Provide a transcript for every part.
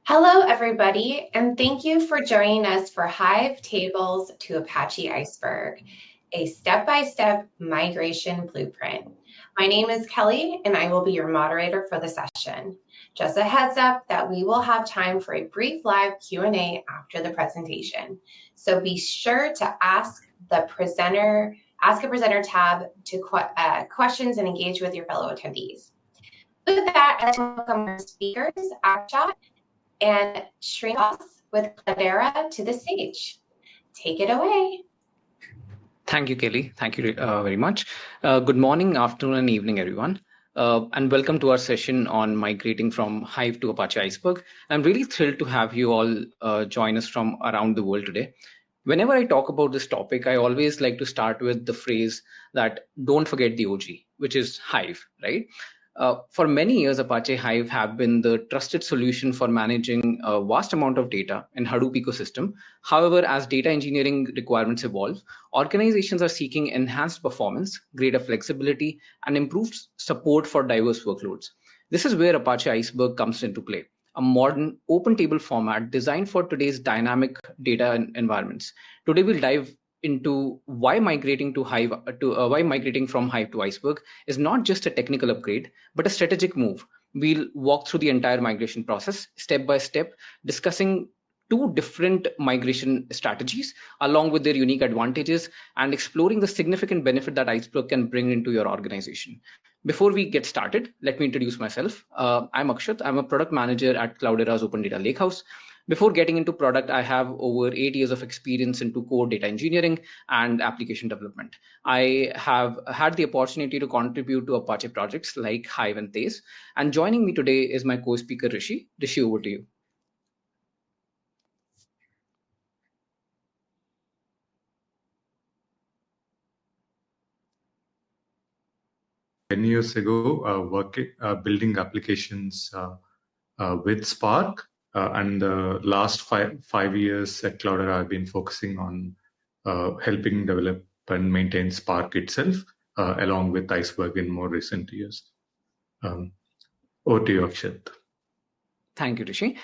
Hello, everybody, and thank you for joining us for Hive Tables to Apache Iceberg, a step-by-step migration blueprint. My name is Kelly, and I will be your moderator for the session. Just a heads up that we will have time for a brief live Q&A after the presentation. So be sure to ask a presenter tab to questions and engage with your fellow attendees. With that, I'd like to welcome our speakers, Akshat and Srinivas with Cloudera to the stage. Take it away. Thank you, Kelly. Thank you very much. Good morning, afternoon, and evening, everyone. And welcome to our session on migrating from Hive to Apache Iceberg. I'm really thrilled to have you all join us from around the world today. Whenever I talk about this topic, I always like to start with the phrase that don't forget the OG, which is Hive, right? For many years, Apache Hive have been the trusted solution for managing a vast amount of data in Hadoop ecosystem. However, as data engineering requirements evolve, organizations are seeking enhanced performance, greater flexibility, and improved support for diverse workloads. This is where Apache Iceberg comes into play, a modern open table format designed for today's dynamic data environments. Today, we'll dive into why migrating from Hive to Iceberg is not just a technical upgrade, but a strategic move. We'll walk through the entire migration process step by step, discussing two different migration strategies along with their unique advantages and exploring the significant benefit that Iceberg can bring into your organization. Before we get started, let me introduce myself. I'm Akshat. I'm a product manager at Cloudera's Open Data Lakehouse. Before getting into product, I have over 8 years of experience into core data engineering and application development. I have had the opportunity to contribute to Apache projects like Hive and Thais. And joining me today is my co-speaker, Rishi. Rishi, over to you. Years ago, building applications with Spark, and the last five years at Cloudera, I've been focusing on helping develop and maintain Spark itself, along with Iceberg in more recent years. Over to you, Akshat. Thank you, Rishi.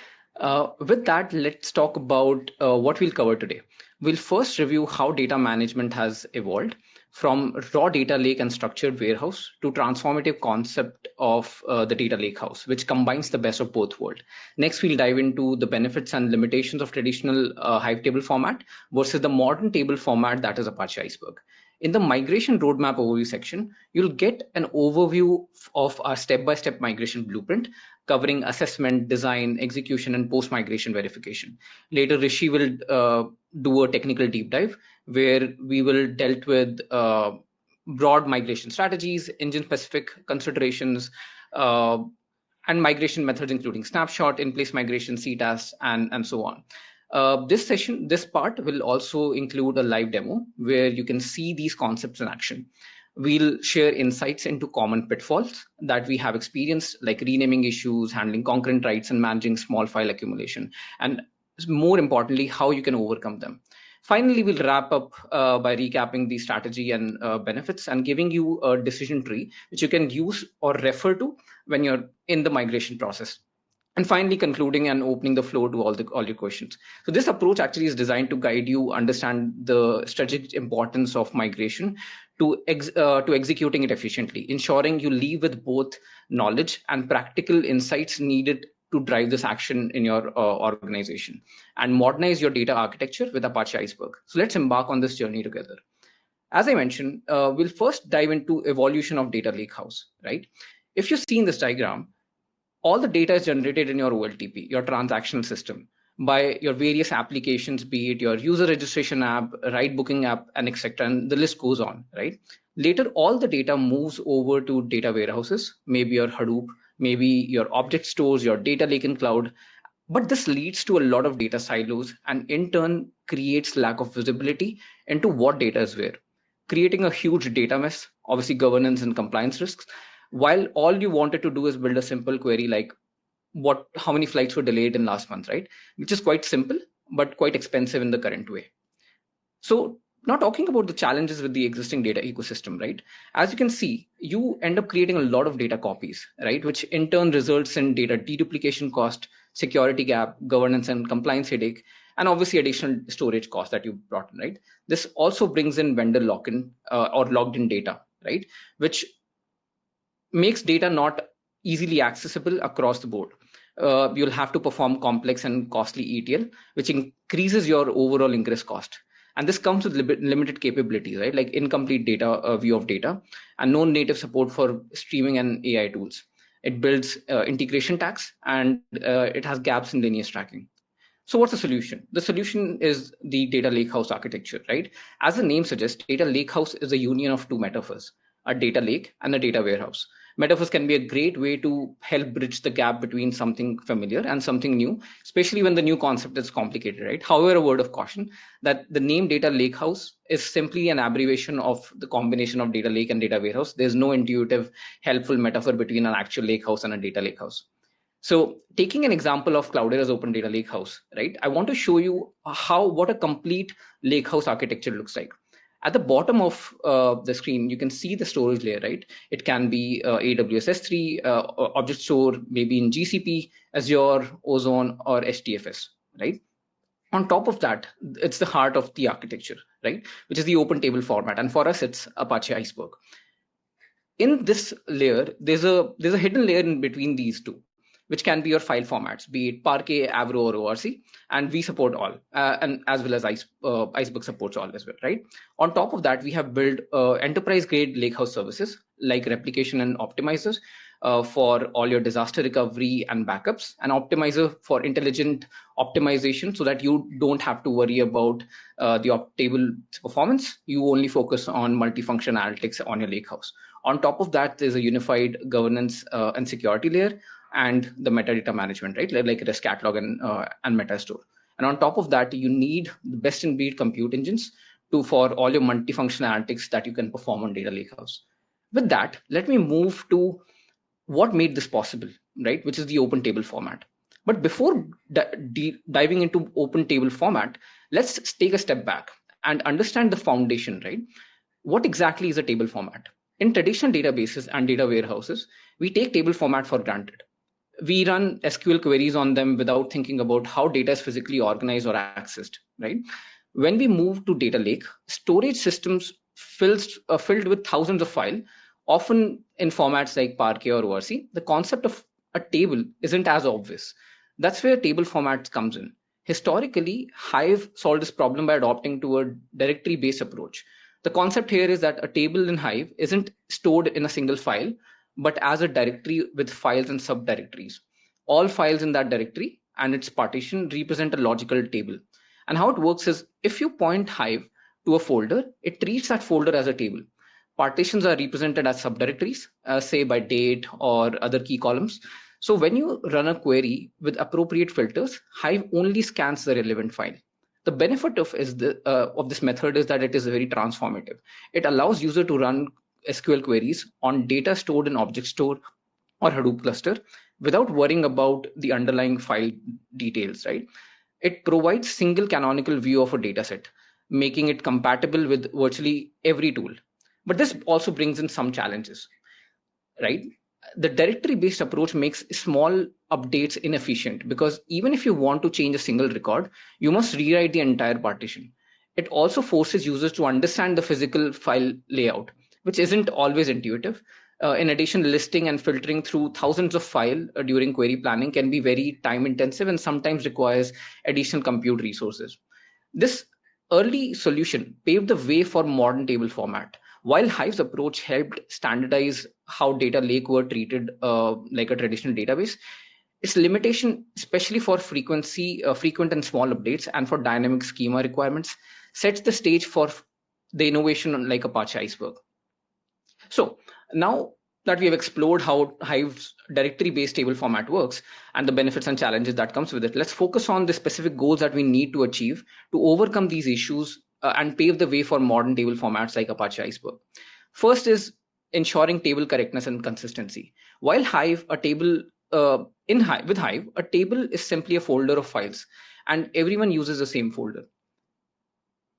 With that, let's talk about what we'll cover today. We'll first review how data management has evolved from raw data lake and structured warehouse to transformative concept of the data lake house, which combines the best of both worlds. Next, we'll dive into the benefits and limitations of traditional Hive table format versus the modern table format that is Apache Iceberg. In the migration roadmap overview section, you'll get an overview of our step-by-step migration blueprint covering assessment, design, execution, and post-migration verification. Later, Rishi will do a technical deep dive where we will dealt with broad migration strategies, engine-specific considerations, and migration methods, including snapshot, in-place migration, CTAS, and so on. This part will also include a live demo where you can see these concepts in action. We'll share insights into common pitfalls that we have experienced, like renaming issues, handling concurrent writes, and managing small file accumulation. And more importantly, how you can overcome them. Finally, we'll wrap up by recapping the strategy and benefits and giving you a decision tree, which you can use or refer to when you're in the migration process. And finally, concluding and opening the floor to all your questions. So this approach actually is designed to guide you understand the strategic importance of migration to executing it efficiently, ensuring you leave with both knowledge and practical insights needed to drive this action in your organization and modernize your data architecture with Apache Iceberg. So let's embark on this journey together. As I mentioned, we'll first dive into evolution of data lakehouse, right? If you see in this diagram, all the data is generated in your OLTP, your transactional system, by your various applications, be it your user registration app, ride booking app, and etc. And the list goes on, right? Later, all the data moves over to data warehouses, maybe your Hadoop, maybe your object stores, your data lake in cloud. But this leads to a lot of data silos and in turn creates lack of visibility into what data is where, creating a huge data mess, obviously governance and compliance risks, while all you wanted to do is build a simple query like how many flights were delayed in last month, right? Which is quite simple, but quite expensive in the current way. So now talking about the challenges with the existing data ecosystem, right? As you can see, you end up creating a lot of data copies, right? Which in turn results in data deduplication cost, security gap, governance and compliance headache, and obviously additional storage costs that you brought in, right? This also brings in vendor lock-in or logged-in data, right? Which makes data not easily accessible across the board. You'll have to perform complex and costly ETL, which increases your overall ingress cost. And this comes with limited capabilities, right? Like incomplete data, view of data, and no native support for streaming and AI tools. It builds integration tags, and it has gaps in lineage tracking. So what's the solution? The solution is the data lakehouse architecture, right? As the name suggests, data lakehouse is a union of two metaphors, a data lake and a data warehouse. Metaphors can be a great way to help bridge the gap between something familiar and something new, especially when the new concept is complicated, right? However, a word of caution that the name data lakehouse is simply an abbreviation of the combination of data lake and data warehouse. There's no intuitive, helpful metaphor between an actual lakehouse and a data lakehouse. So taking an example of Cloudera's Open Data Lakehouse, right? I want to show you what a complete lakehouse architecture looks like. At the bottom of the screen, you can see the storage layer, right? It can be AWS S3, object store, maybe in GCP, Azure, Ozone, or HDFS, right? On top of that, it's the heart of the architecture, right? Which is the open table format. And for us, it's Apache Iceberg. In this layer, there's a hidden layer in between these two, which can be your file formats, be it Parquet, Avro, or ORC, and we support all, and as well as Iceberg supports all as well, right? On top of that, we have built enterprise-grade lakehouse services like replication and optimizers for all your disaster recovery and backups, and optimizer for intelligent optimization so that you don't have to worry about the table performance. You only focus on multifunction analytics on your lakehouse. On top of that, there's a unified governance and security layer, and the metadata management, right? Like REST catalog and metastore. And on top of that, you need the best in breed compute engines for all your multifunction analytics that you can perform on data lakehouse. With that, let me move to what made this possible, right? Which is the open table format. But before diving into open table format, let's take a step back and understand the foundation, right? What exactly is a table format? In traditional databases and data warehouses, we take table format for granted. We run SQL queries on them without thinking about how data is physically organized or accessed, right? When we move to data lake, storage systems filled with thousands of files, often in formats like Parquet or ORC, the concept of a table isn't as obvious. That's where table formats comes in. Historically, Hive solved this problem by adopting to a directory-based approach. The concept here is that a table in Hive isn't stored in a single file, but as a directory with files and subdirectories. All files in that directory and its partition represent a logical table. And how it works is if you point Hive to a folder, it treats that folder as a table. Partitions are represented as subdirectories, say by date or other key columns. So when you run a query with appropriate filters, Hive only scans the relevant file. The benefit of this method is that it is very transformative. It allows user to run SQL queries on data stored in object store or Hadoop cluster without worrying about the underlying file details, right? It provides single canonical view of a dataset, making it compatible with virtually every tool. But this also brings in some challenges, right? The directory-based approach makes small updates inefficient because even if you want to change a single record, you must rewrite the entire partition. It also forces users to understand the physical file layout, which isn't always intuitive. In addition, listing and filtering through thousands of files during query planning can be very time intensive and sometimes requires additional compute resources. This early solution paved the way for modern table format. While Hive's approach helped standardize how data lake were treated like a traditional database, its limitation, especially for frequent and small updates and for dynamic schema requirements, sets the stage for the innovation like Apache Iceberg. So now that we have explored how Hive's directory-based table format works and the benefits and challenges that comes with it, let's focus on the specific goals that we need to achieve to overcome these issues and pave the way for modern table formats like Apache Iceberg. First is ensuring table correctness and consistency. While Hive, a table with Hive, a table is simply a folder of files, and everyone uses the same folder.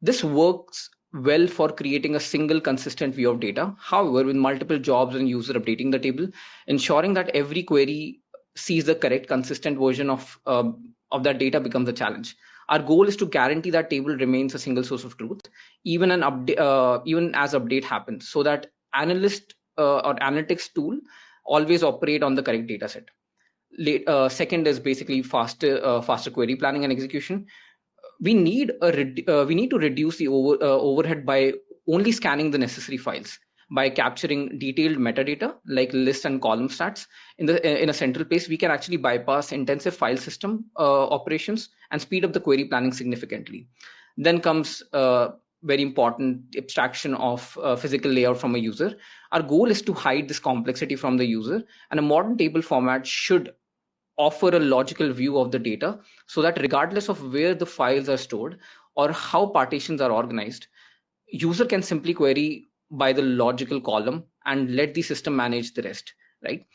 This works well for creating a single consistent view of data. However, with multiple jobs and user updating the table, ensuring that every query sees the correct consistent version of that data becomes a challenge. Our goal is to guarantee that table remains a single source of truth, even as update happens, so that analyst or analytics tool always operate on the correct data set. Second is basically faster query planning and execution. We need to reduce the overhead by only scanning the necessary files, by capturing detailed metadata like list and column stats in a central place. We can actually bypass intensive file system operations and speed up the query planning significantly. Then comes very important abstraction of physical layout from a user. Our goal is to hide this complexity from the user, and a modern table format should offer a logical view of the data, so that regardless of where the files are stored or how partitions are organized, user can simply query by the logical column and let the system manage the rest, right?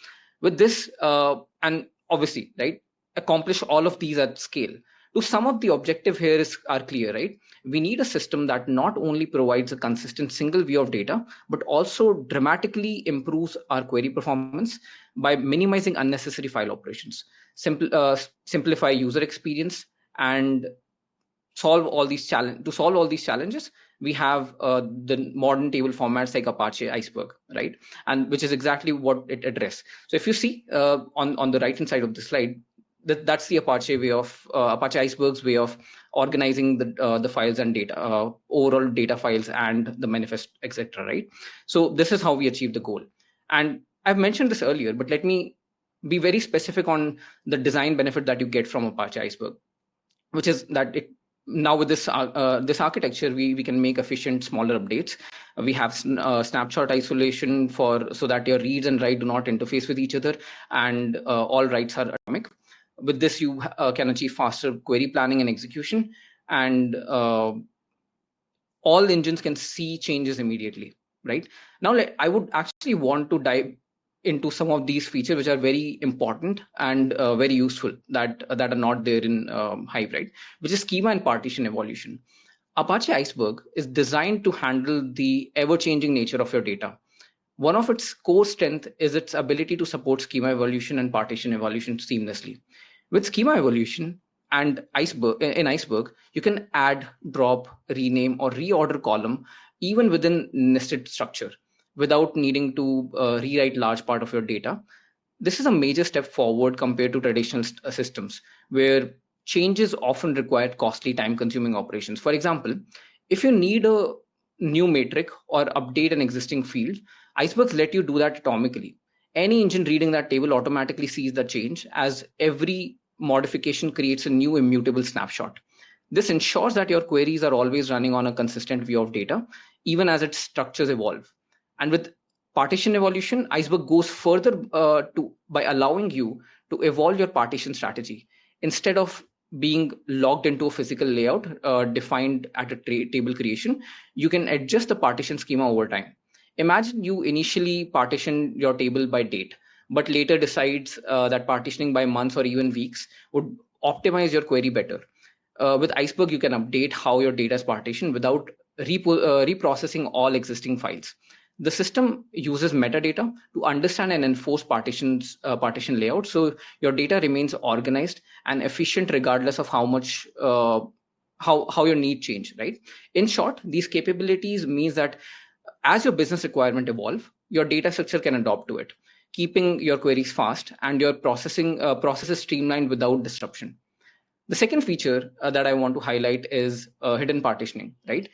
With this, and obviously, right, accomplish all of these at scale. To sum up, the objective here are clear, right? We need a system that not only provides a consistent single view of data, but also dramatically improves our query performance by minimizing unnecessary file operations, simplify user experience, and solve all these challenges. We have the modern table formats like Apache Iceberg, right? And which is exactly what it addresses. So if you see on the right hand side of the slide, that's the Apache Iceberg's way of organizing the files and data, overall data files and the manifest, etc. Right? So this is how we achieve the goal. And I've mentioned this earlier, but let me be very specific on the design benefit that you get from Apache Iceberg, which is that now with this architecture, we can make efficient smaller updates. We have snapshot isolation so that your reads and write do not interface with each other, and all writes are atomic. With this, you can achieve faster query planning and execution, and all engines can see changes immediately, right? Now, I would actually want to dive into some of these features which are very important and very useful that are not there in Hive, right? Which is schema and partition evolution. Apache Iceberg is designed to handle the ever-changing nature of your data. One of its core strengths is its ability to support schema evolution and partition evolution seamlessly. With schema evolution and Iceberg, you can add, drop, rename, or reorder column even within nested structure, without needing to rewrite large part of your data. This is a major step forward compared to traditional systems, where changes often require costly, time-consuming operations. For example, if you need a new metric or update an existing field, Icebergs let you do that atomically. Any engine reading that table automatically sees the change, as every modification creates a new immutable snapshot. This ensures that your queries are always running on a consistent view of data, even as its structures evolve. And with partition evolution, Iceberg goes further by allowing you to evolve your partition strategy. Instead of being logged into a physical layout defined at a table creation, you can adjust the partition schema over time. Imagine you initially partition your table by date, but later decides that partitioning by months or even weeks would optimize your query better. With Iceberg, you can update how your data is partitioned without reprocessing all existing files. The system uses metadata to understand and enforce partition layout, so your data remains organized and efficient regardless of how much how your need change, right? In short, these capabilities means that as your business requirement evolve, your data structure can adopt to it, keeping your queries fast and your processes streamlined without disruption. The second feature that I want to highlight is hidden partitioning, right?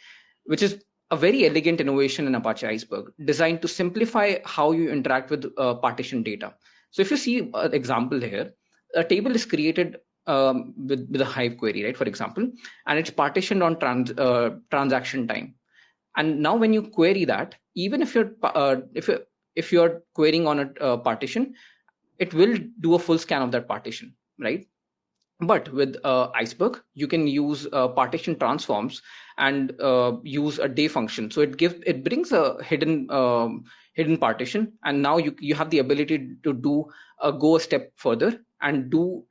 Which is a very elegant innovation in Apache Iceberg, designed to simplify how you interact with partition data. So if you see an example here, a table is created with a Hive query, right, for example, and it's partitioned on transaction time. And now when you query that, even if you're querying on a partition, it will do a full scan of that partition, right? But with Iceberg, you can use partition transforms and use a day function. So it brings a hidden partition, and now you have the ability to go a step further and do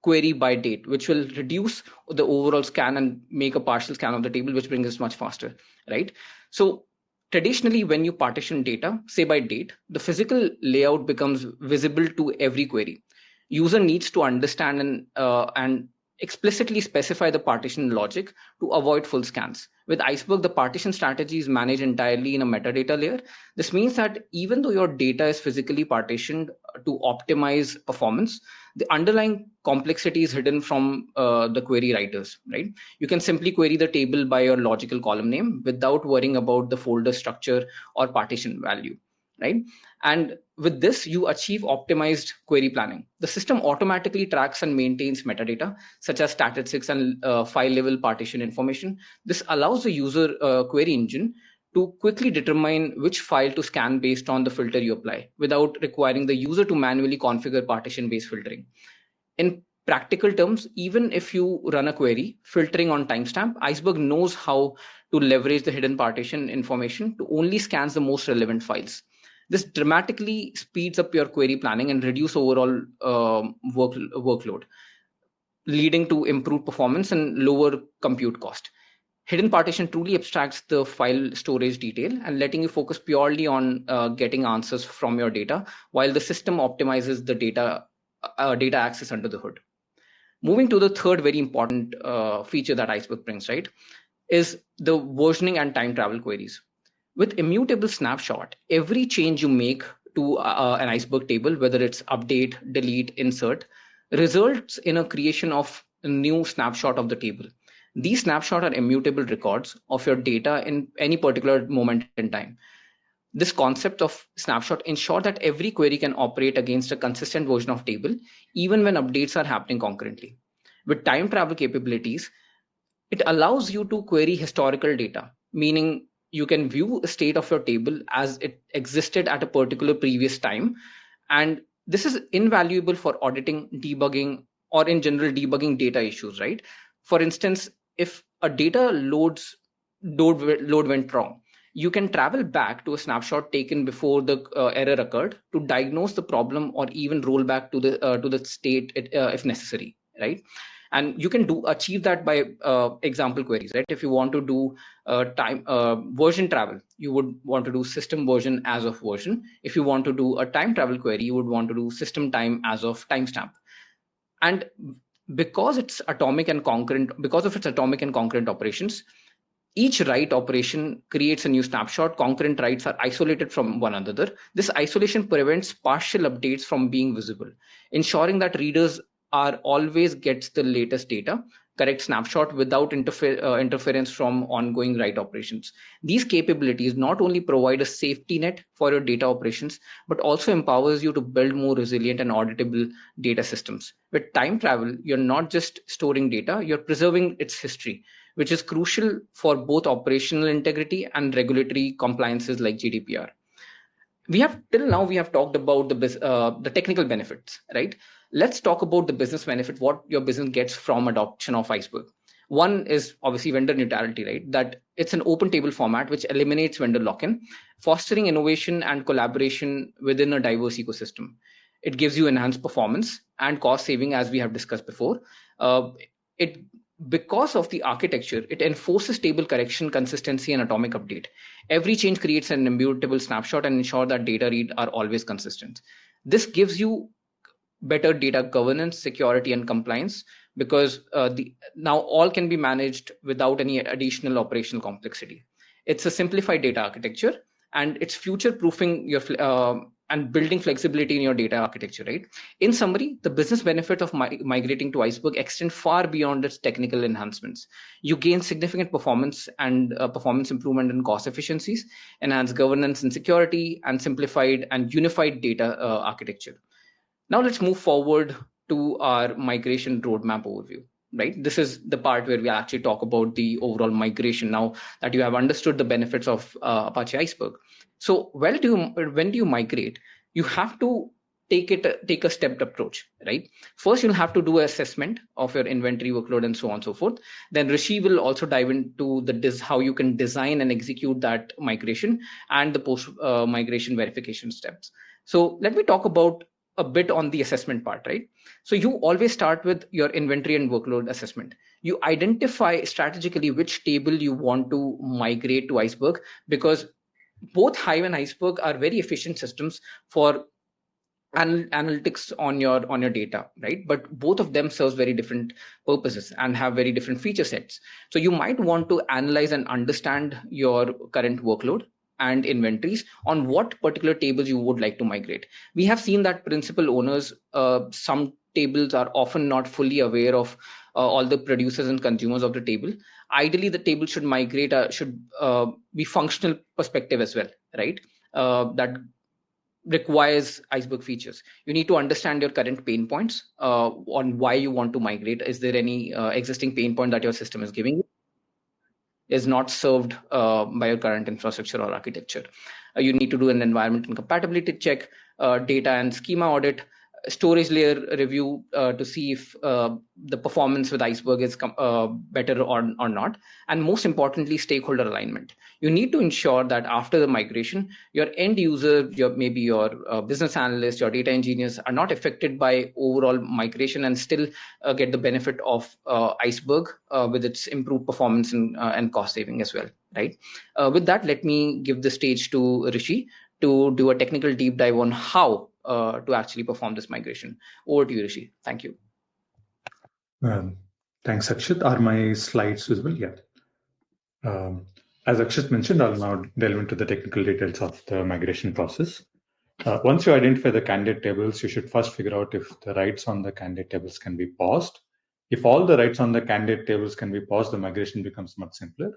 query by date, which will reduce the overall scan and make a partial scan of the table, which brings us much faster, right? So Traditionally, when you partition data, say by date, the physical layout becomes visible to every query. User needs to understand and explicitly specify the partition logic to avoid full scans. With Iceberg, the partition strategy is managed entirely in a metadata layer. This means that even though your data is physically partitioned to optimize performance, the underlying complexity is hidden from the query writers, right? You can simply query the table by your logical column name without worrying about the folder structure or partition value, right? And with this, you achieve optimized query planning. The system automatically tracks and maintains metadata, such as statistics and file level partition information. This allows the user query engine to quickly determine which file to scan based on the filter you apply, without requiring the user to manually configure partition-based filtering. In practical terms, even if you run a query filtering on timestamp, Iceberg knows how to leverage the hidden partition information to only scans the most relevant files. This dramatically speeds up your query planning and reduce overall workload, leading to improved performance and lower compute cost. Hidden partition truly abstracts the file storage detail and letting you focus purely on getting answers from your data, while the system optimizes the data access under the hood. Moving to the third very important feature that Iceberg brings, right, is the versioning and time travel queries. With immutable snapshot, every change you make to an Iceberg table, whether it's update, delete, insert, results in a creation of a new snapshot of the table. These snapshots are immutable records of your data in any particular moment in time. This concept of snapshot ensures that every query can operate against a consistent version of table, even when updates are happening concurrently. With time travel capabilities, it allows you to query historical data, meaning you can view a state of your table as it existed at a particular previous time. And this is invaluable for auditing, debugging, or in general debugging data issues, right? For instance, if a data load went wrong, you can travel back to a snapshot taken before the error occurred to diagnose the problem, or even roll back to the state if necessary, right? And you can achieve that by example queries, right? If you want to do time version travel, you would want to do system version as of version. If you want to do a time travel query, you would want to do system time as of timestamp. And because of its atomic and concurrent operations, each write operation creates a new snapshot. Concurrent writes are isolated from one another. This isolation prevents partial updates from being visible, ensuring that readers are always gets the latest data, correct snapshot without interference from ongoing write operations. These capabilities not only provide a safety net for your data operations, but also empowers you to build more resilient and auditable data systems. With time travel, you're not just storing data, you're preserving its history, which is crucial for both operational integrity and regulatory compliances like GDPR. We have talked about the technical benefits, right? Let's talk about the business benefit, what your business gets from adoption of Iceberg. One is obviously vendor neutrality, right? That it's an open table format which eliminates vendor lock-in, fostering innovation and collaboration within a diverse ecosystem. It gives you enhanced performance and cost saving, as we have discussed before. Because of the architecture, it enforces table correction, consistency, and atomic update. Every change creates an immutable snapshot and ensures that data read are always consistent. This gives you better data governance, security, and compliance, because now all can be managed without any additional operational complexity. It's a simplified data architecture, and it's future-proofing your and building flexibility in your data architecture, right? In summary, the business benefit of migrating to Iceberg extend far beyond its technical enhancements. You gain significant performance and performance improvement and cost efficiencies, enhanced governance and security, and simplified and unified data architecture. Now let's move forward to our migration roadmap overview, right? This is the part where we actually talk about the overall migration now that you have understood the benefits of Apache Iceberg. So when do you migrate? You have to take a stepped approach, right? First, you'll have to do an assessment of your inventory workload and so on and so forth. Then Rishi will also dive into how you can design and execute that migration and the post migration verification steps. So let me talk about a bit on the assessment part, right? So you always start with your inventory and workload assessment. You identify strategically which table you want to migrate to Iceberg, because both Hive and Iceberg are very efficient systems for analytics on your data, right? But both of them serves very different purposes and have very different feature sets. So you might want to analyze and understand your current workload and inventories on what particular tables you would like to migrate. We have seen that principal owners, some tables are often not fully aware of all the producers and consumers of the table. Ideally, the table should migrate, should be functional perspective as well, right? That requires Iceberg features. You need to understand your current pain points on why you want to migrate. Is there any existing pain point that your system is giving you, is not served by your current infrastructure or architecture? You need to do an environment and compatibility check, data and schema audit, storage layer review to see if the performance with Iceberg is better or not. And most importantly, stakeholder alignment. You need to ensure that after the migration, your end user, maybe your business analyst, your data engineers are not affected by overall migration and still get the benefit of Iceberg with its improved performance and cost saving as well, right? With that, let me give the stage to Rishi to do a technical deep dive on how to actually perform this migration. Over to you, Rishi. Thank you. Thanks, Akshat. Are my slides visible? Yeah. As Akshat mentioned, I'll now delve into the technical details of the migration process. Once you identify the candidate tables, you should first figure out if the writes on the candidate tables can be paused. If all the writes on the candidate tables can be paused, the migration becomes much simpler.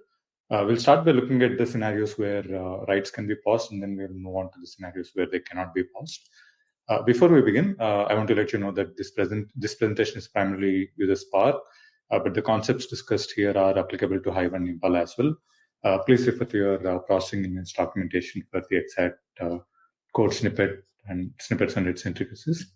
We'll start by looking at the scenarios where writes can be paused, and then we'll move on to the scenarios where they cannot be paused. Before we begin, I want to let you know that this presentation is primarily uses Spark, but the concepts discussed here are applicable to Hive and Impala as well. Please refer to your processing engines documentation for the exact code snippets and its intricacies.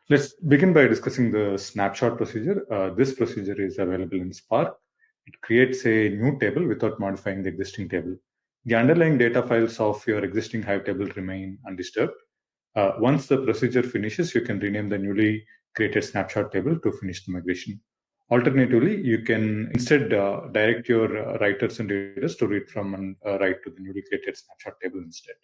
Let's begin by discussing the snapshot procedure. This procedure is available in Spark. It creates a new table without modifying the existing table. The underlying data files of your existing Hive table remain undisturbed. Once the procedure finishes, you can rename the newly created snapshot table to finish the migration. Alternatively, you can instead direct your writers and readers to read from and write to the newly created snapshot table instead.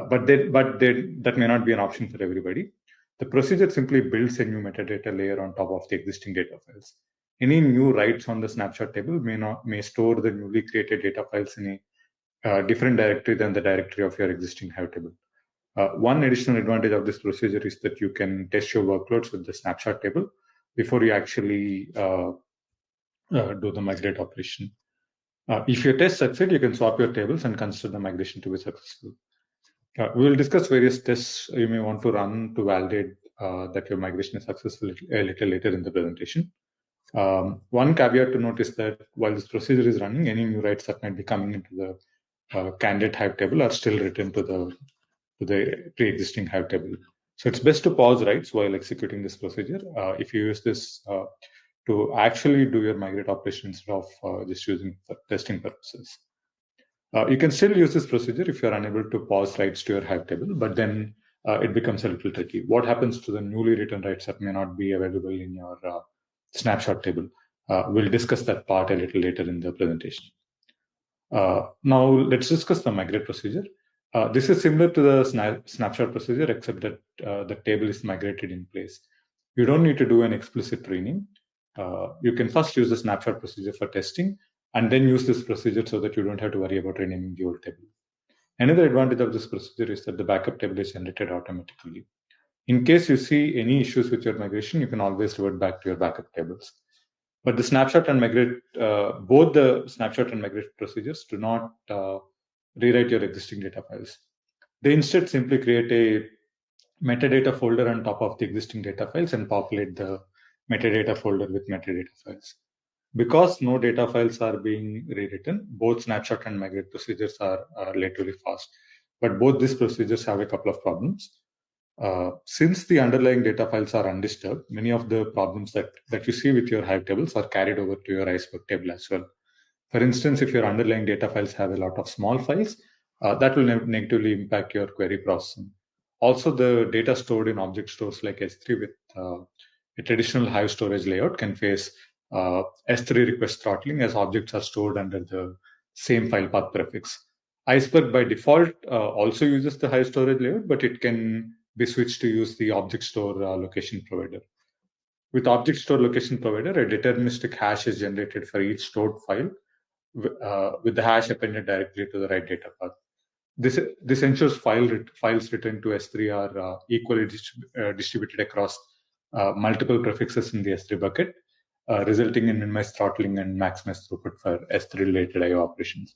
But that may not be an option for everybody. The procedure simply builds a new metadata layer on top of the existing data files. Any new writes on the snapshot table may store the newly created data files in a different directory than the directory of your existing Hive table. One additional advantage of this procedure is that you can test your workloads with the snapshot table before you actually do the migrate operation. If your tests succeed, you can swap your tables and consider the migration to be successful. We will discuss various tests you may want to run to validate that your migration is successful a little later in the presentation. One caveat to note is that while this procedure is running, any new writes that might be coming into the candidate Hive table are still written to the pre-existing Hive table. So it's best to pause writes while executing this procedure. If you use this to actually do your migrate operation instead of just using for testing purposes. You can still use this procedure if you're unable to pause writes to your Hive table, but then it becomes a little tricky. What happens to the newly written writes that may not be available in your snapshot table? We'll discuss that part a little later in the presentation. Now let's discuss the migrate procedure. This is similar to the snapshot procedure, except that the table is migrated in place. You don't need to do an explicit rename. You can first use the snapshot procedure for testing, and then use this procedure so that you don't have to worry about renaming the old table. Another advantage of this procedure is that the backup table is generated automatically. In case you see any issues with your migration, you can always revert back to your backup tables. But the snapshot and migrate, both the snapshot and migrate procedures do not rewrite your existing data files. They instead simply create a metadata folder on top of the existing data files and populate the metadata folder with metadata files. Because no data files are being rewritten, both snapshot and migrate procedures are relatively fast. But both these procedures have a couple of problems. Since the underlying data files are undisturbed, many of the problems that you see with your Hive tables are carried over to your Iceberg table as well. For instance, if your underlying data files have a lot of small files, that will negatively impact your query processing. Also, the data stored in object stores like S3 with a traditional Hive storage layout can face S3 request throttling, as objects are stored under the same file path prefix. Iceberg by default also uses the Hive storage layout, but it can be switched to use the object store location provider. With object store location provider, a deterministic hash is generated for each stored file with the hash appended directly to the right data path. This ensures files returned to S3 are equally distributed across multiple prefixes in the S3 bucket, resulting in minimized throttling and maximized throughput for S3 related IO operations.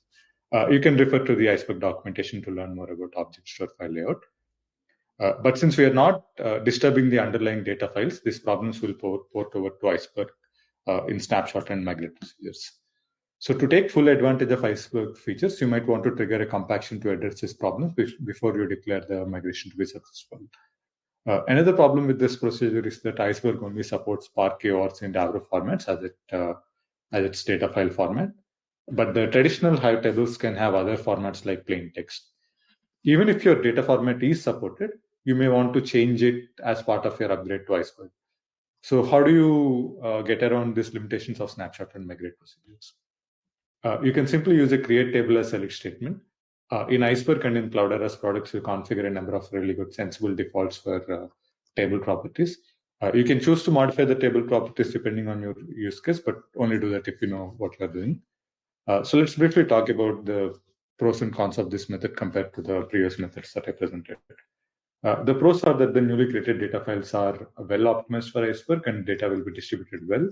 You can refer to the Iceberg documentation to learn more about object store file layout. But since we are not disturbing the underlying data files, these problems will port over to Iceberg in snapshot and migrate procedures. So to take full advantage of Iceberg features, you might want to trigger a compaction to address this problem before you declare the migration to be successful. Another problem with this procedure is that Iceberg only supports Spark, ORC, and Avro formats as its data file format. But the traditional Hive tables can have other formats like plain text. Even if your data format is supported, you may want to change it as part of your upgrade to Iceberg. So how do you get around these limitations of snapshot and migrate procedures? You can simply use a create table as select statement. In Iceberg and in Cloudera's products, you configure a number of really good sensible defaults for table properties. You can choose to modify the table properties depending on your use case, but only do that if you know what you're doing. So let's briefly talk about the pros and cons of this method compared to the previous methods that I presented. The pros are that the newly created data files are well optimized for Iceberg and data will be distributed well.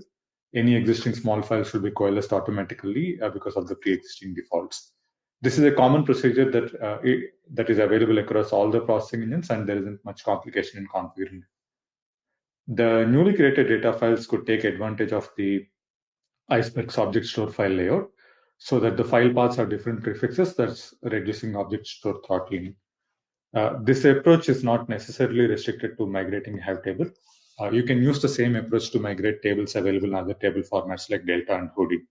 Any existing small files will be coalesced automatically because of the pre-existing defaults. This is a common procedure that is available across all the processing engines, and there isn't much complication in configuring. The newly created data files could take advantage of the Iceberg's object store file layout so that the file paths are different prefixes, thus reducing object store throttling. This approach is not necessarily restricted to migrating Hive table. You can use the same approach to migrate tables available in other table formats like Delta and Hoodie.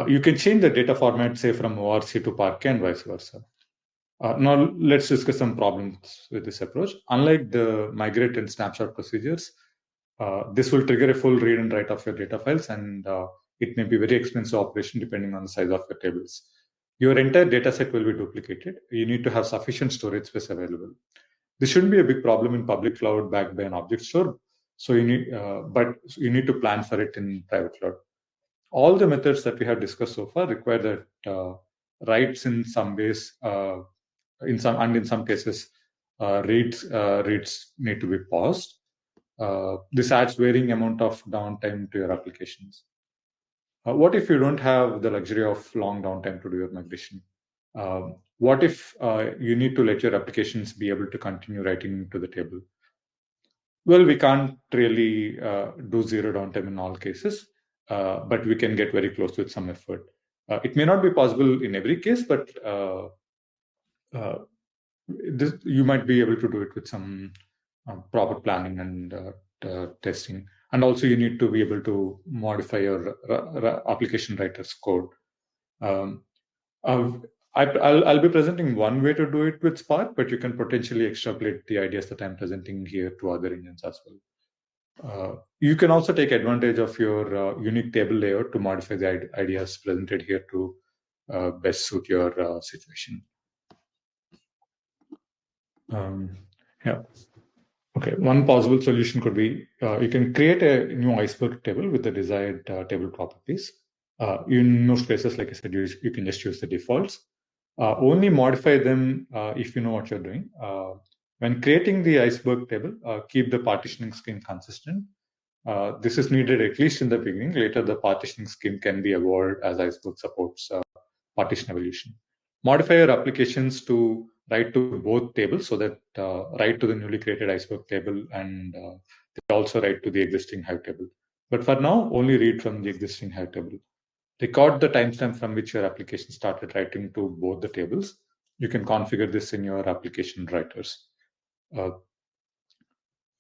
You can change the data format, say, from ORC to Parquet and vice versa. Now, let's discuss some problems with this approach. Unlike the migrate and snapshot procedures, this will trigger a full read and write of your data files, and it may be very expensive operation depending on the size of your tables. Your entire data set will be duplicated. You need to have sufficient storage space available. This shouldn't be a big problem in public cloud backed by an object store. So but you need to plan for it in private cloud. All the methods that we have discussed so far require that writes in some ways, in some cases, reads need to be paused. This adds varying amount of downtime to your applications. What if you don't have the luxury of long downtime to do your migration? What if you need to let your applications be able to continue writing to the table? Well, we can't really do zero downtime in all cases, but we can get very close with some effort. It may not be possible in every case, but you might be able to do it with some proper planning and testing. And also you need to be able to modify your application writer's code. I'll be presenting one way to do it with Spark, but you can potentially extrapolate the ideas that I'm presenting here to other engines as well. You can also take advantage of your unique table layout to modify the ideas presented here to best suit your situation. Yeah. Okay, one possible solution could be you can create a new Iceberg table with the desired table properties. In most cases, like I said, you can just use the defaults. Only modify them if you know what you're doing. When creating the Iceberg table, keep the partitioning scheme consistent. This is needed at least in the beginning. Later, the partitioning scheme can be evolved as Iceberg supports partition evolution. Modify your applications to write to both tables so that write to the newly created Iceberg table and they also write to the existing Hive table. But for now, only read from the existing Hive table. Record the timestamp from which your application started writing to both the tables. You can configure this in your application writers. Then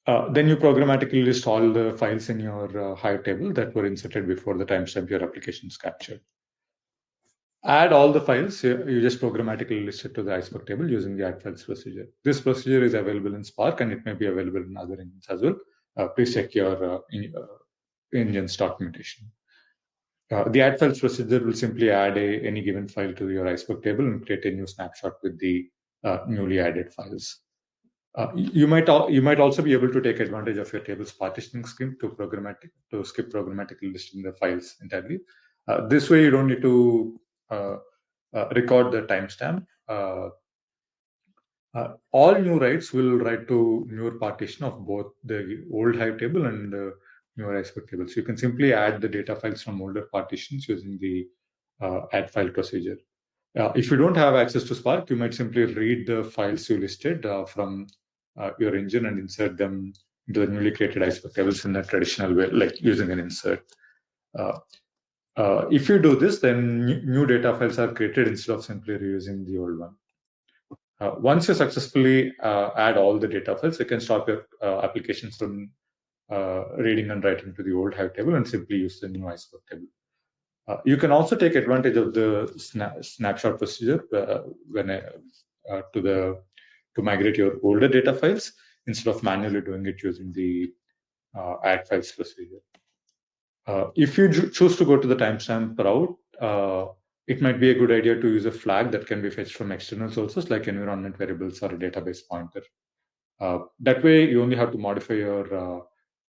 you programmatically list all the files in your Hive table that were inserted before the timestamp your application is captured. Add all the files. You just programmatically list it to the Iceberg table using the add files procedure. This procedure is available in Spark and it may be available in other engines as well. Please check your engine's documentation. The add files procedure will simply add any given file to your Iceberg table and create a new snapshot with the newly added files. You might also be able to take advantage of your table's partitioning scheme to skip programmatically listing the files entirely. This way, you don't need to record the timestamp. All new writes will write to newer partition of both the old Hive table and the newer Iceberg table. So you can simply add the data files from older partitions using the add file procedure. If you don't have access to Spark, you might simply read the files you listed from your engine and insert them into the newly created Iceberg tables in a traditional way, like using an insert. If you do this, then new data files are created instead of simply reusing the old one. Once you successfully add all the data files, you can stop your application from reading and writing to the old Hive table and simply use the new Iceberg table. You can also take advantage of the snapshot procedure to migrate your older data files instead of manually doing it using the add files procedure. If you choose to go to the timestamp route, it might be a good idea to use a flag that can be fetched from external sources like environment variables or a database pointer. That way, you only have to modify your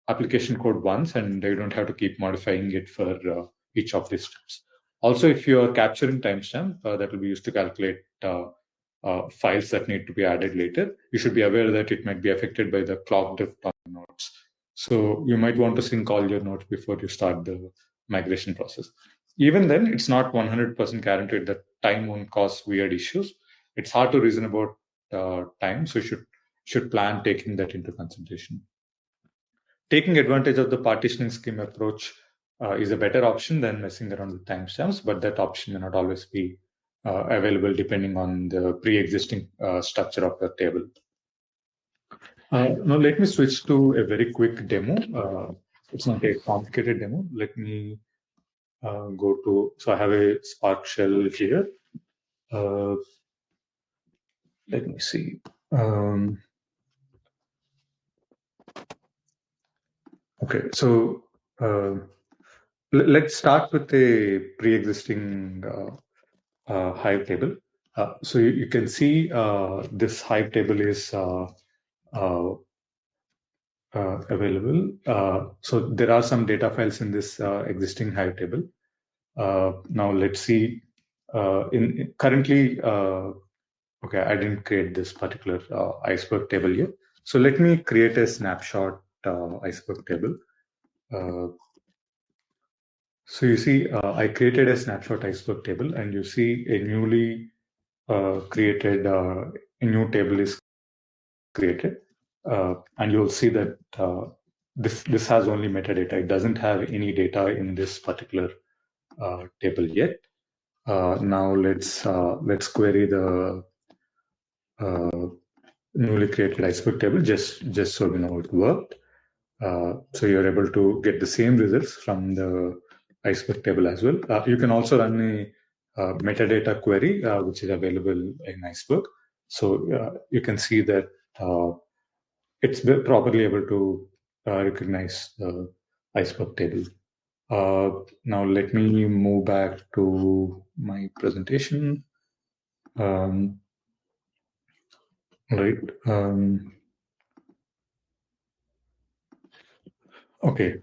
application code once, and you don't have to keep modifying it for each of these steps. Also, if you are capturing timestamp, that will be used to calculate files that need to be added later. You should be aware that it might be affected by the clock drift on nodes. So you might want to sync all your nodes before you start the migration process. Even then, it's not 100% guaranteed that time won't cause weird issues. It's hard to reason about time, so you should plan taking that into consideration. Taking advantage of the partitioning scheme approach is a better option than messing around with timestamps, but that option may not always be available depending on the pre-existing structure of your table. Now let me switch to a very quick demo. It's not a complicated demo. Let me go to, so I have a Spark shell here. Let me see. Okay, so let's start with a pre-existing Hive table. So you can see this Hive table is available. So there are some data files in this existing Hive table. Now let's see. Currently, okay, I didn't create this particular Iceberg table yet. So let me create a snapshot Iceberg table. So you see, I created a snapshot Iceberg table, and you see a newly created a new table is created, and you'll see that this has only metadata. It doesn't have any data in this particular table yet. Now let's query the newly created Iceberg table just so we know it worked. So you're able to get the same results from the Iceberg table as well. You can also run a metadata query, which is available in Iceberg. So you can see that it's properly able to recognize the Iceberg table. Now let me move back to my presentation. Right. Okay.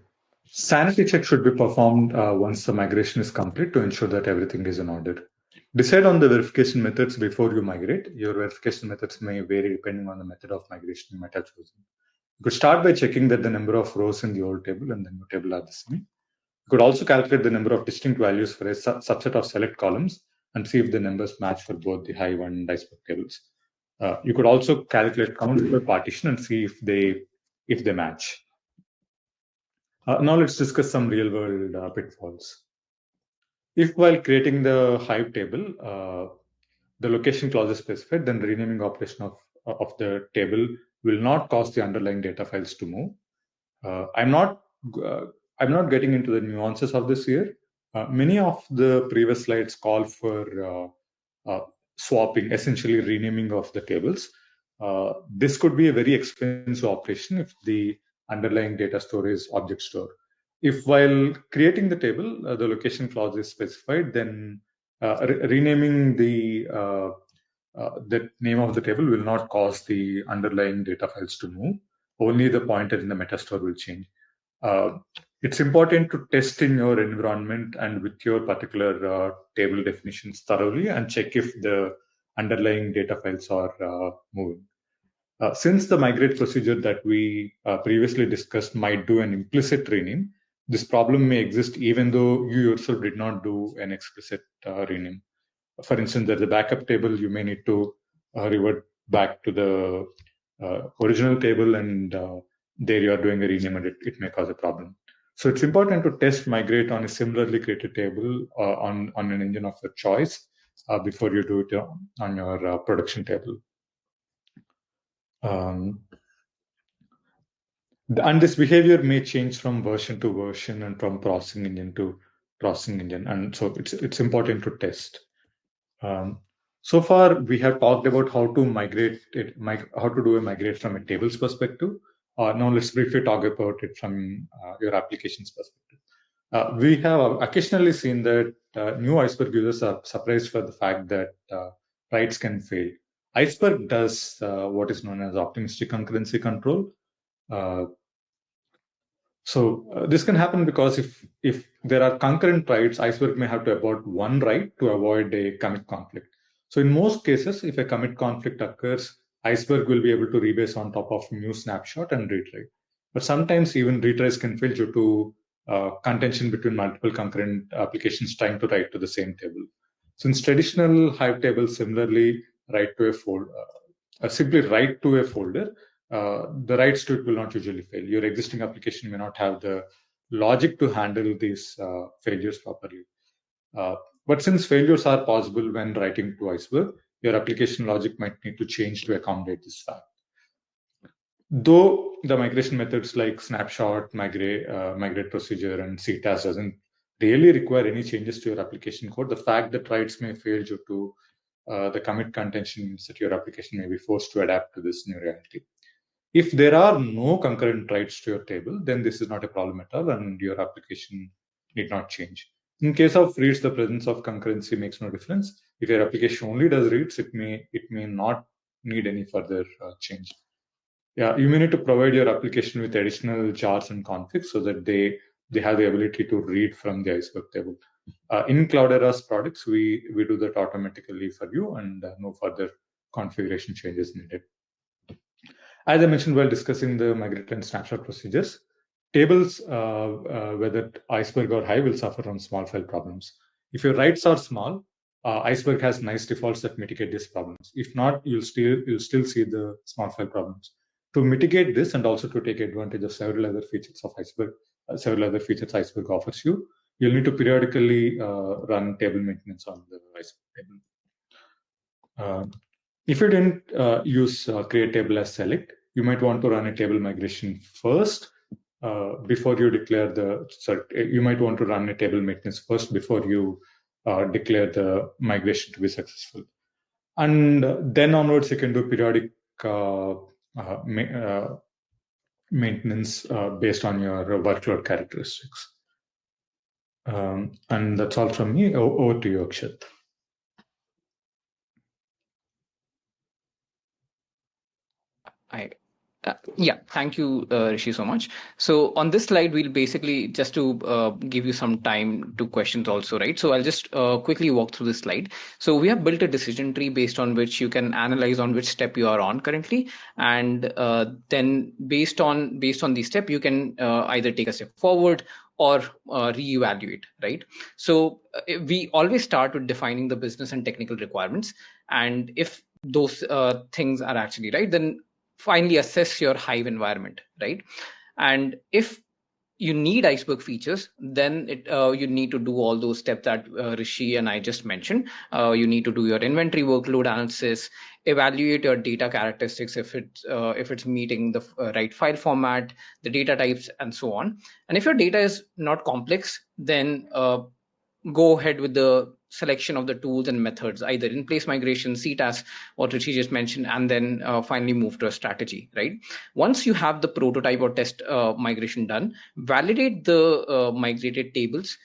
Sanity check should be performed once the migration is complete to ensure that everything is in order. Decide on the verification methods before you migrate. Your verification methods may vary depending on the method of migration you might have chosen. You could start by checking that the number of rows in the old table and the new table are the same. You could also calculate the number of distinct values for a subset of select columns and see if the numbers match for both the Hive and Iceberg tables. You could also calculate count per partition and see if they match. Now let's discuss some real-world pitfalls. If while creating the Hive table, the location clause is specified, then renaming operation of the table will not cause the underlying data files to move. I'm not getting into the nuances of this here. Many of the previous slides call for swapping, essentially renaming of the tables. This could be a very expensive operation if the underlying data store is object store. If while creating the table, the location clause is specified, then renaming the name of the table will not cause the underlying data files to move. Only the pointer in the metastore will change. It's important to test in your environment and with your particular table definitions thoroughly and check if the underlying data files are moving. Since the migrate procedure that we previously discussed might do an implicit rename, this problem may exist even though you yourself did not do an explicit rename. For instance, there's a backup table, you may need to revert back to the original table, and there you are doing a rename and it may cause a problem. So it's important to test migrate on a similarly created table on an engine of your choice before you do it on your production table. And this behavior may change from version to version and from processing engine to processing engine. And so it's important to test. So far, we have talked about how to migrate it, how to do a migrate from a tables perspective. Now let's briefly talk about it from your applications perspective. We have occasionally seen that new Iceberg users are surprised for the fact that writes can fail. Iceberg does what is known as optimistic concurrency control. So this can happen because if there are concurrent writes, Iceberg may have to abort one write to avoid a commit conflict. So in most cases, if a commit conflict occurs, Iceberg will be able to rebase on top of new snapshot and retry. But sometimes even retries can fail due to contention between multiple concurrent applications trying to write to the same table. Since traditional Hive tables similarly write to a folder, simply write to a folder, the writes to it will not usually fail. Your existing application may not have the logic to handle these failures properly. But since failures are possible when writing to Iceberg, your application logic might need to change to accommodate this fact. Though the migration methods like snapshot, migrate procedure, and CTAS doesn't really require any changes to your application code, the fact that writes may fail due to the commit contention means that your application may be forced to adapt to this new reality. If there are no concurrent writes to your table, then this is not a problem at all, and your application need not change. In case of reads, the presence of concurrency makes no difference. If your application only does reads, it may not need any further change. Yeah, you may need to provide your application with additional jars and configs so that they have the ability to read from the Iceberg table. In Cloudera's products, we do that automatically for you, and no further configuration changes needed. As I mentioned while discussing the migrate and snapshot procedures, tables, whether Iceberg or Hive, will suffer from small file problems. If your writes are small, Iceberg has nice defaults that mitigate these problems. If not, you'll still see the small file problems. To mitigate this and also to take advantage of several other features of Iceberg, Iceberg offers you, you'll need to periodically run table maintenance on the Iceberg table. If you didn't use create table as select, you might want to run a table migration first before you declare you might want to run a table maintenance first before you declare the migration to be successful. And then onwards, you can do periodic maintenance based on your workload characteristics. And that's all from me. Over to you, Akshat. Yeah, thank you, Rishi, so much. So on this slide, we'll basically just to give you some time to questions also, right? So I'll just quickly walk through this slide. So we have built a decision tree based on which you can analyze on which step you are on currently, and then based on the step, you can either take a step forward or reevaluate, right? So we always start with defining the business and technical requirements, and if those things are actually right, then finally assess your Hive environment, right? And if you need Iceberg features, then you need to do all those steps that Rishi and I just mentioned. You need to do your inventory workload analysis, evaluate your data characteristics if it's meeting the right file format, the data types, and so on. And if your data is not complex, then go ahead with the selection of the tools and methods, either in place migration, CTAS, what Rishi just mentioned, and then finally move to a strategy, right? Once you have the prototype or test migration done, validate the migrated tables,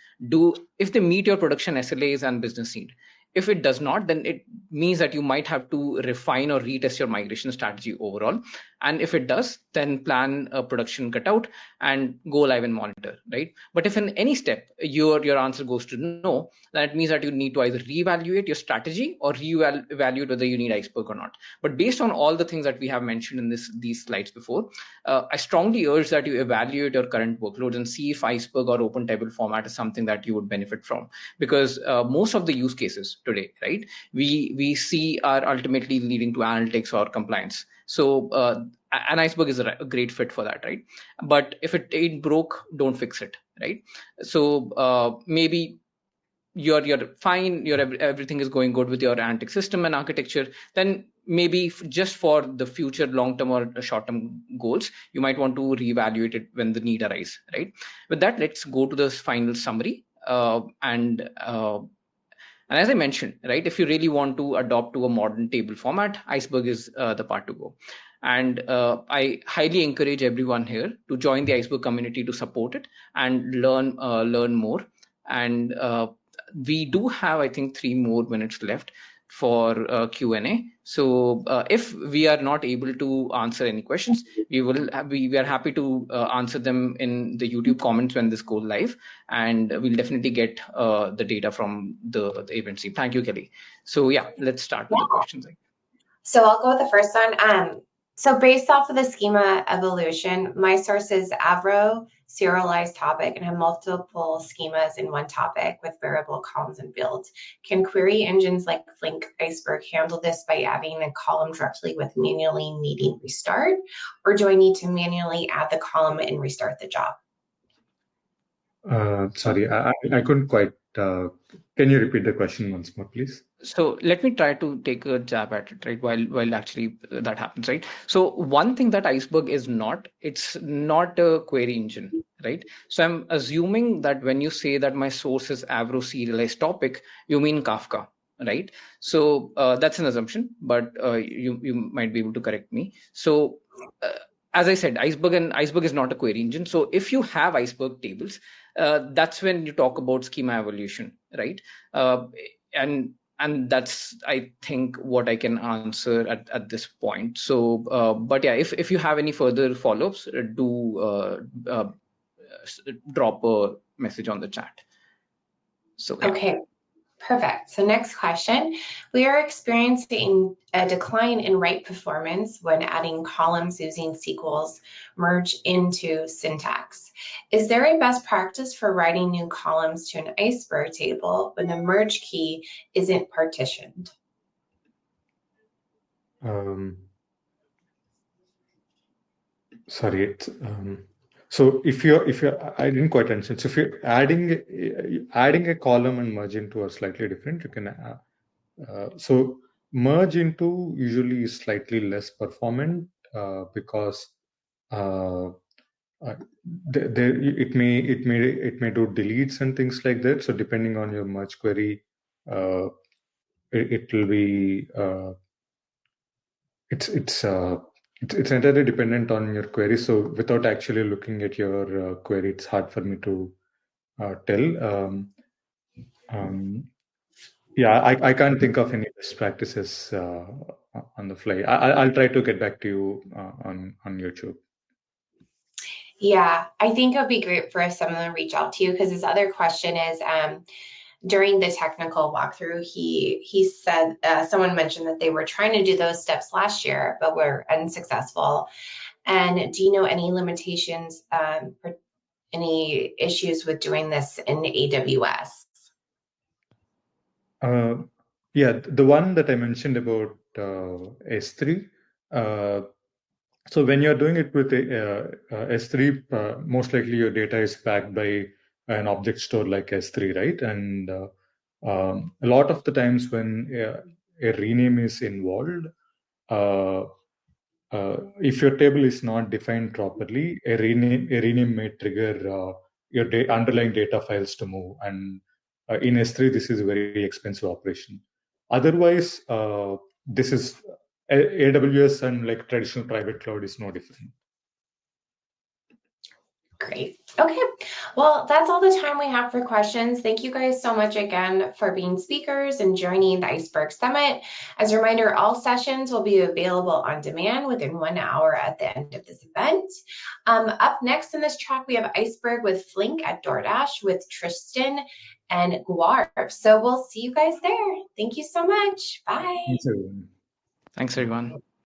if they meet your production SLAs and business need. If it does not, then it means that you might have to refine or retest your migration strategy overall. And if it does, then plan a production cutout and go live and monitor, right? But if in any step your answer goes to no, that means that you need to either reevaluate your strategy or reevaluate whether you need Iceberg or not. But based on all the things that we have mentioned in these slides before, I strongly urge that you evaluate your current workloads and see if Iceberg or open table format is something that you would benefit from, because most of the use cases today, right, we see are ultimately leading to analytics or compliance. So an Iceberg is a great fit for that, right? But if it ain't broke, don't fix it, right? So maybe you're fine, everything is going good with your analytic system and architecture, then maybe just for the future long-term or short-term goals, you might want to reevaluate it when the need arises, right? With that, let's go to the final summary. And as I mentioned, right, if you really want to adopt to a modern table format, Iceberg is the part to go. And I highly encourage everyone here to join the Iceberg community to support it and learn more. And we do have, I think, 3 more minutes left for Q&A. So if we are not able to answer any questions, we are happy to answer them in the YouTube comments when this goes live, and we'll definitely get the data from the event team. Thank you, Kelly. So yeah, let's start with the questions. So I'll go with the first one. So based off of the schema evolution, my source is Avro, serialized topic, and have multiple schemas in one topic with variable columns and fields. Can query engines like Flink Iceberg handle this by adding a column directly with manually needing restart? Or do I need to manually add the column and restart the job? Sorry, I couldn't quite. Can you repeat the question once more, please? So let me try to take a jab at it, right? While actually that happens, right? So one thing that Iceberg is not, it's not a query engine, right? So I'm assuming that when you say that my source is Avro serialized topic, you mean Kafka, right? So that's an assumption, but you might be able to correct me. So as I said, Iceberg is not a query engine. So if you have Iceberg tables, that's when you talk about schema evolution, right? And that's, I think, what I can answer at this point. So, but yeah, if you have any further follow-ups, do drop a message on the chat. So yeah. Okay. Perfect. So next question. We are experiencing a decline in write performance when adding columns using SQL's merge into syntax. Is there a best practice for writing new columns to an Iceberg table when the merge key isn't partitioned? Sorry, so if you're, I didn't quite understand. So if you're adding a column and merge into are slightly different, you can. So merge into usually is slightly less performant because it may do deletes and things like that. So depending on your merge query, it will be it's entirely dependent on your query. So without actually looking at your query, it's hard for me to tell. Yeah, I can't think of any best practices on the fly. I'll try to get back to you on YouTube. Yeah, I think it would be great for someone to reach out to you, because his other question is, during the technical walkthrough, he said, someone mentioned that they were trying to do those steps last year, but were unsuccessful. And do you know any limitations, or any issues with doing this in AWS? Yeah, the one that I mentioned about S3. So when you're doing it with S3, most likely your data is backed by an object store like S3, right? And a lot of the times when a rename is involved, if your table is not defined properly, a rename may trigger your underlying data files to move. And In S3, this is a very expensive operation. Otherwise, this is AWS and like traditional private cloud is no different. Great. Okay. Well, that's all the time we have for questions. Thank you guys so much again for being speakers and joining the Iceberg Summit. As a reminder, all sessions will be available on demand within 1 hour at the end of this event. Up next in this track, we have Iceberg with Flink at DoorDash with Tristan and Guar. So we'll see you guys there. Thank you so much. Bye. Thanks, everyone. Thanks, everyone.